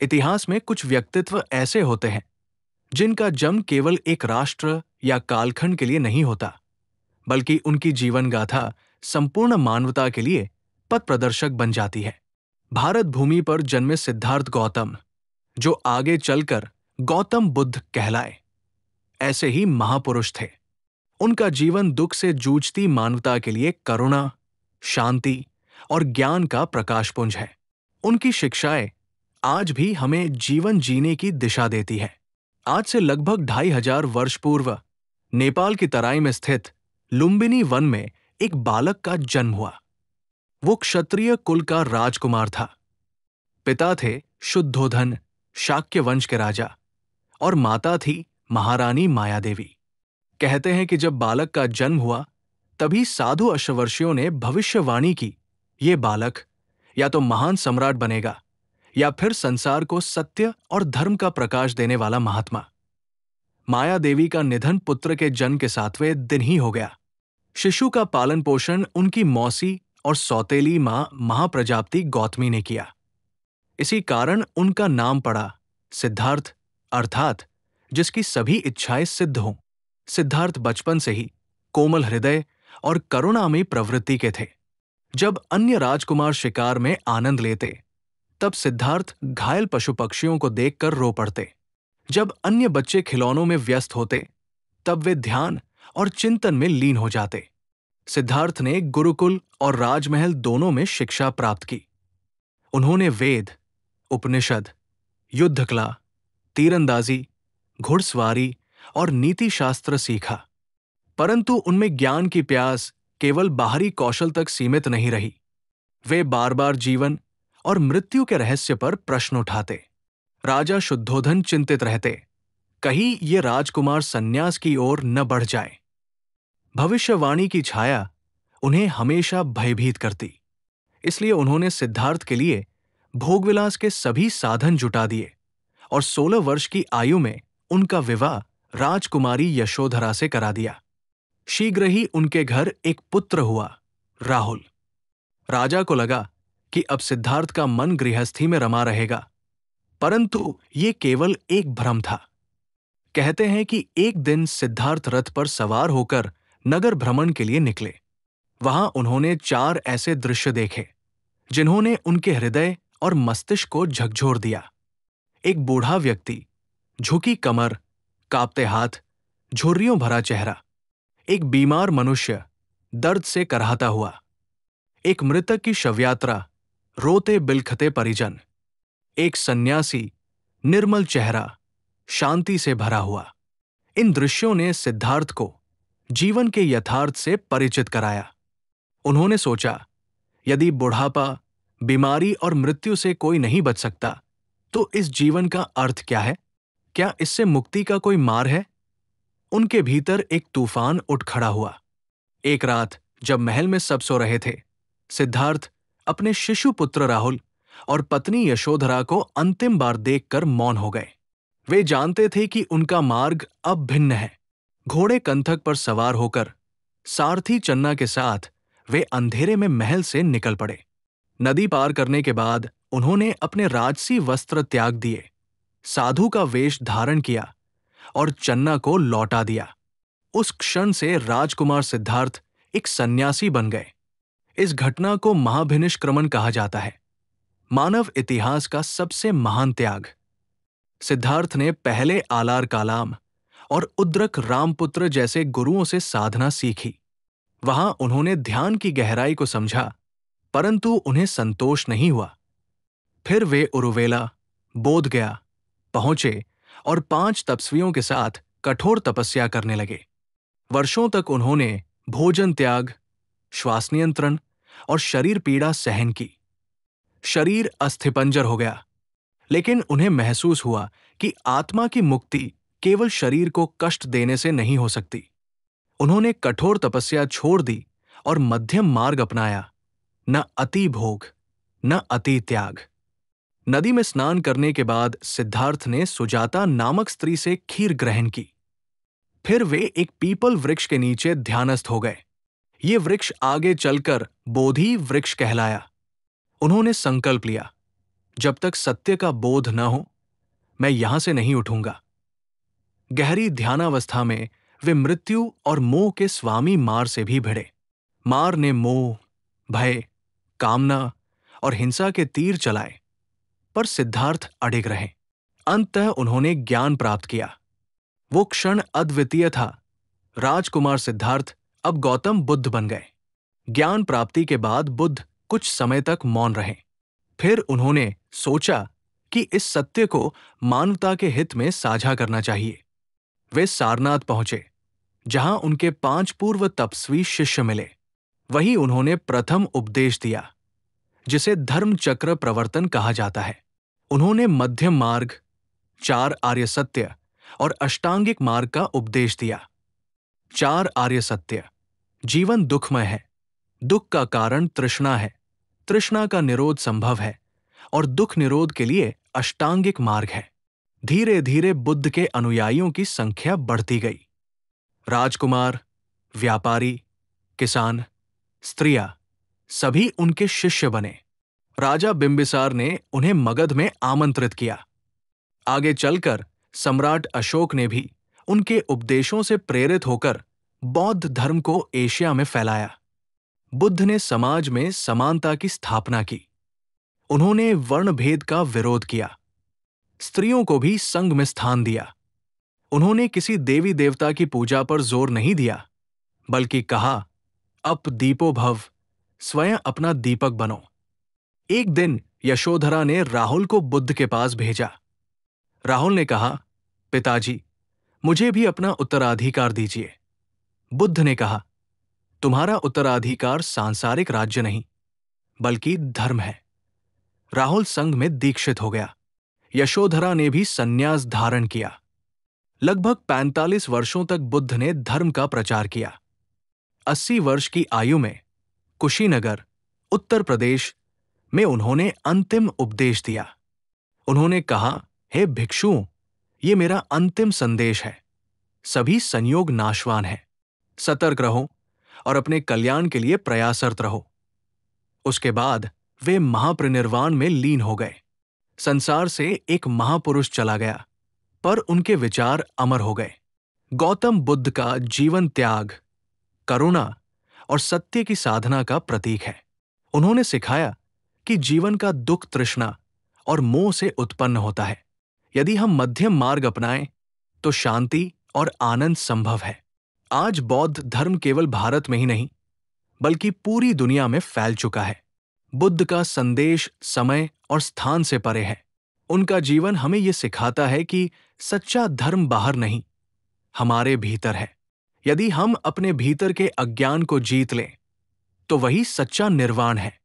इतिहास में कुछ व्यक्तित्व ऐसे होते हैं जिनका जन्म केवल एक राष्ट्र या कालखंड के लिए नहीं होता, बल्कि उनकी जीवन गाथा संपूर्ण मानवता के लिए पथ प्रदर्शक बन जाती है। भारत भूमि पर जन्मे सिद्धार्थ गौतम, जो आगे चलकर गौतम बुद्ध कहलाए, ऐसे ही महापुरुष थे। उनका जीवन दुख से जूझती मानवता के लिए करुणा, शांति और ज्ञान का प्रकाशपुंज है। उनकी शिक्षाएं आज भी हमें जीवन जीने की दिशा देती है। आज से लगभग 2500 वर्ष पूर्व नेपाल की तराई में स्थित लुम्बिनी वन में एक बालक का जन्म हुआ। वो क्षत्रिय कुल का राजकुमार था। पिता थे शुद्धोधन, शाक्य वंश के राजा, और माता थी महारानी मायादेवी। कहते हैं कि जब बालक का जन्म हुआ तभी साधु अश्वर्षियों ने भविष्यवाणी की, ये बालक या तो महान सम्राट बनेगा या फिर संसार को सत्य और धर्म का प्रकाश देने वाला महात्मा। माया देवी का निधन पुत्र के जन्म के 7वें दिन ही हो गया। शिशु का पालन पोषण उनकी मौसी और सौतेली मां महाप्रजापति गौतमी ने किया। इसी कारण उनका नाम पड़ा सिद्धार्थ, अर्थात जिसकी सभी इच्छाएं सिद्ध हों। सिद्धार्थ बचपन से ही कोमल हृदय और करुणामयी प्रवृत्ति के थे। जब अन्य राजकुमार शिकार में आनंद लेते, तब सिद्धार्थ घायल पशु पक्षियों को देखकर रो पड़ते। जब अन्य बच्चे खिलौनों में व्यस्त होते, तब वे ध्यान और चिंतन में लीन हो जाते। सिद्धार्थ ने गुरुकुल और राजमहल दोनों में शिक्षा प्राप्त की। उन्होंने वेद, उपनिषद, युद्ध कला, तीरंदाजी, घुड़सवारी और नीति शास्त्र सीखा। परंतु उनमें ज्ञान की प्यास केवल बाहरी कौशल तक सीमित नहीं रही। वे बार बार जीवन और मृत्यु के रहस्य पर प्रश्न उठाते। राजा शुद्धोधन चिंतित रहते, कहीं ये राजकुमार सन्यास की ओर न बढ़ जाए। भविष्यवाणी की छाया उन्हें हमेशा भयभीत करती। इसलिए उन्होंने सिद्धार्थ के लिए भोगविलास के सभी साधन जुटा दिए और 16 वर्ष की आयु में उनका विवाह राजकुमारी यशोधरा से करा दिया। शीघ्र ही उनके घर एक पुत्र हुआ, राहुल। राजा को लगा कि अब सिद्धार्थ का मन गृहस्थी में रमा रहेगा, परंतु ये केवल एक भ्रम था। कहते हैं कि एक दिन सिद्धार्थ रथ पर सवार होकर नगर भ्रमण के लिए निकले। वहां उन्होंने 4 ऐसे दृश्य देखे जिन्होंने उनके हृदय और मस्तिष्क को झकझोर दिया। एक बूढ़ा व्यक्ति, झुकी कमर, कांपते हाथ, झुर्रियों भरा चेहरा। एक बीमार मनुष्य, दर्द से कराहता हुआ। एक मृतक की शवयात्रा, रोते बिलखते परिजन। एक सन्यासी, निर्मल चेहरा, शांति से भरा हुआ। इन दृश्यों ने सिद्धार्थ को जीवन के यथार्थ से परिचित कराया। उन्होंने सोचा, यदि बुढ़ापा, बीमारी और मृत्यु से कोई नहीं बच सकता, तो इस जीवन का अर्थ क्या है? क्या इससे मुक्ति का कोई मार्ग है? उनके भीतर एक तूफान उठ खड़ा हुआ। एक रात जब महल में सब सो रहे थे, सिद्धार्थ अपने शिशु पुत्र राहुल और पत्नी यशोधरा को अंतिम बार देखकर मौन हो गए। वे जानते थे कि उनका मार्ग अब भिन्न है। घोड़े कंथक पर सवार होकर सारथी चन्ना के साथ वे अंधेरे में महल से निकल पड़े। नदी पार करने के बाद उन्होंने अपने राजसी वस्त्र त्याग दिए, साधु का वेश धारण किया और चन्ना को लौटा दिया। उस क्षण से राजकुमार सिद्धार्थ एक सन्यासी बन गए। इस घटना को महाभिनिष्क्रमण कहा जाता है, मानव इतिहास का सबसे महान त्याग। सिद्धार्थ ने पहले आलार कालाम और उद्रक रामपुत्र जैसे गुरुओं से साधना सीखी। वहां उन्होंने ध्यान की गहराई को समझा, परंतु उन्हें संतोष नहीं हुआ। फिर वे उरुवेला, बोधगया पहुंचे और 5 तपस्वियों के साथ कठोर तपस्या करने लगे। वर्षों तक उन्होंने भोजन त्याग, श्वास नियंत्रण और शरीर पीड़ा सहन की। शरीर अस्थिपंजर हो गया, लेकिन उन्हें महसूस हुआ कि आत्मा की मुक्ति केवल शरीर को कष्ट देने से नहीं हो सकती। उन्होंने कठोर तपस्या छोड़ दी और मध्यम मार्ग अपनाया, न अति भोग, न अति त्याग। नदी में स्नान करने के बाद सिद्धार्थ ने सुजाता नामक स्त्री से खीर ग्रहण की। फिर वे एक पीपल वृक्ष के नीचे ध्यानस्थ हो गए। ये वृक्ष आगे चलकर बोधि वृक्ष कहलाया। उन्होंने संकल्प लिया, जब तक सत्य का बोध न हो, मैं यहां से नहीं उठूंगा। गहरी ध्यानावस्था में वे मृत्यु और मोह के स्वामी मार से भी भिड़े। मार ने मोह, भय, कामना और हिंसा के तीर चलाए, पर सिद्धार्थ अडिग रहे। अंततः उन्होंने ज्ञान प्राप्त किया। वो क्षण अद्वितीय था। राजकुमार सिद्धार्थ अब गौतम बुद्ध बन गए। ज्ञान प्राप्ति के बाद बुद्ध कुछ समय तक मौन रहे। फिर उन्होंने सोचा कि इस सत्य को मानवता के हित में साझा करना चाहिए। वे सारनाथ पहुंचे, जहां उनके 5 पूर्व तपस्वी शिष्य मिले। वहीं उन्होंने प्रथम उपदेश दिया, जिसे धर्म चक्र प्रवर्तन कहा जाता है। उन्होंने मध्यम मार्ग, 4 आर्य सत्य और अष्टांगिक मार्ग का उपदेश दिया। 4 आर्य सत्य: जीवन दुखमय है, दुख का कारण तृष्णा है, तृष्णा का निरोध संभव है और दुख निरोध के लिए अष्टांगिक मार्ग है। धीरे धीरे बुद्ध के अनुयायियों की संख्या बढ़ती गई। राजकुमार, व्यापारी, किसान, स्त्रियां सभी उनके शिष्य बने। राजा बिंबिसार ने उन्हें मगध में आमंत्रित किया। आगे चलकर सम्राट अशोक ने भी उनके उपदेशों से प्रेरित होकर बौद्ध धर्म को एशिया में फैलाया। बुद्ध ने समाज में समानता की स्थापना की। उन्होंने वर्ण भेद का विरोध किया, स्त्रियों को भी संघ में स्थान दिया। उन्होंने किसी देवी देवता की पूजा पर जोर नहीं दिया, बल्कि कहा, अप दीपो भव, स्वयं अपना दीपक बनो। एक दिन यशोधरा ने राहुल को बुद्ध के पास भेजा। राहुल ने कहा, पिताजी, मुझे भी अपना उत्तराधिकार दीजिए। बुद्ध ने कहा, तुम्हारा उत्तराधिकार सांसारिक राज्य नहीं, बल्कि धर्म है। राहुल संघ में दीक्षित हो गया। यशोधरा ने भी संन्यास धारण किया। लगभग 45 वर्षों तक बुद्ध ने धर्म का प्रचार किया। 80 वर्ष की आयु में कुशीनगर, उत्तर प्रदेश में उन्होंने अंतिम उपदेश दिया। उन्होंने कहा, हे भिक्षुओं, ये मेरा अंतिम संदेश है। सभी संयोग नाशवान है। सतर्क रहो और अपने कल्याण के लिए प्रयासरत रहो। उसके बाद वे महापरिनिर्वाण में लीन हो गए। संसार से एक महापुरुष चला गया, पर उनके विचार अमर हो गए। गौतम बुद्ध का जीवन त्याग, करुणा और सत्य की साधना का प्रतीक है। उन्होंने सिखाया कि जीवन का दुख तृष्णा और मोह से उत्पन्न होता है। यदि हम मध्यम मार्ग अपनाएं तो शांति और आनंद संभव है। आज बौद्ध धर्म केवल भारत में ही नहीं, बल्कि पूरी दुनिया में फैल चुका है। बुद्ध का संदेश समय और स्थान से परे है। उनका जीवन हमें ये सिखाता है कि सच्चा धर्म बाहर नहीं, हमारे भीतर है। यदि हम अपने भीतर के अज्ञान को जीत लें, तो वही सच्चा निर्वाण है।